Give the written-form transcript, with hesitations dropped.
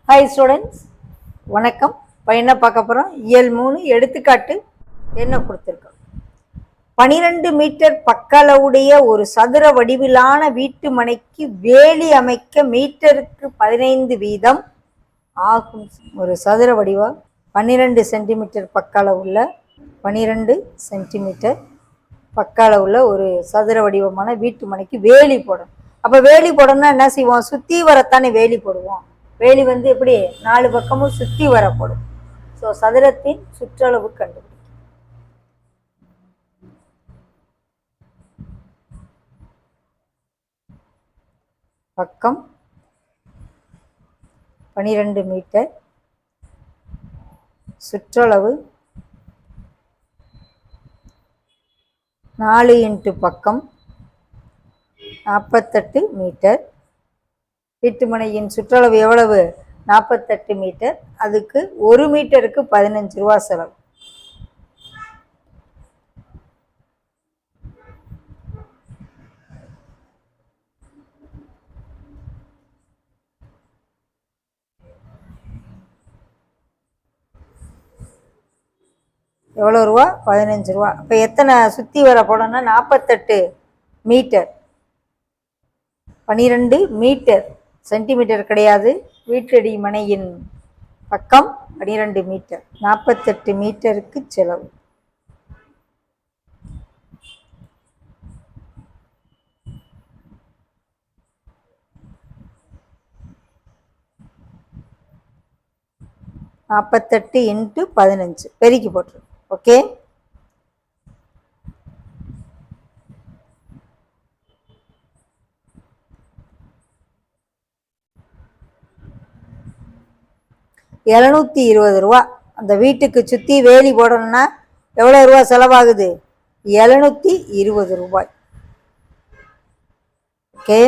Hi students, வணக்கம். இப்போ என்ன பார்க்க போகிறோம்? இயல் 3 எடுத்துக்காட்டு என்ன கொடுத்துருக்கோம். 12 மீட்டர் பக்களவுடைய ஒரு சதுர வடிவிலான வீட்டு மனைக்கு வேலி அமைக்க மீட்டருக்கு 15 வீதம் ஆகும். ஒரு சதுர வடிவம் 12 சென்டிமீட்டர் பக்களவுள்ள 12 சென்டிமீட்டர் பக்களவுள்ள ஒரு சதுர வடிவமான வீட்டு மனைக்கு வேலி போடணும். அப்போ வேலி போடணும்னா என்ன செய்வோம்? சுற்றி வரத்தானே வேலி போடுவோம். வேலி எப்படி 4 பக்கமும் சுற்றி வரப்படும். ஸோ சதுரத்தின் சுற்றளவு கண்டுபிடிக்கும். பக்கம் 12 மீட்டர், சுற்றளவு 4 இன்ட்டு பக்கம் 48 மீட்டர். வீட்டுமனையின் சுற்றளவு எவ்வளவு? 48 மீட்டர். அதுக்கு 1 மீட்டருக்கு 15 ரூபா செலவு. எவ்வளோ ரூபா? 15 ரூபா. இப்போ எத்தனை சுற்றி வர போடணும்னா 48 மீட்டர். 12 மீட்டர், சென்டிமீட்டர் கிடையாது. வீட்டடி மனையின் பக்கம் 12 மீட்டர். 48 மீட்டருக்கு செலவு. நாற்பத்தெட்டு இன்ட்டு 15 பெருக்கி போட்டுரு. ஓகே, $720 ரூபா. அந்த வீட்டுக்கு சுற்றி வேலி போடணும்னா எவ்வளோ ரூபா செலவாகுது? $720 ரூபாய். ஓகே.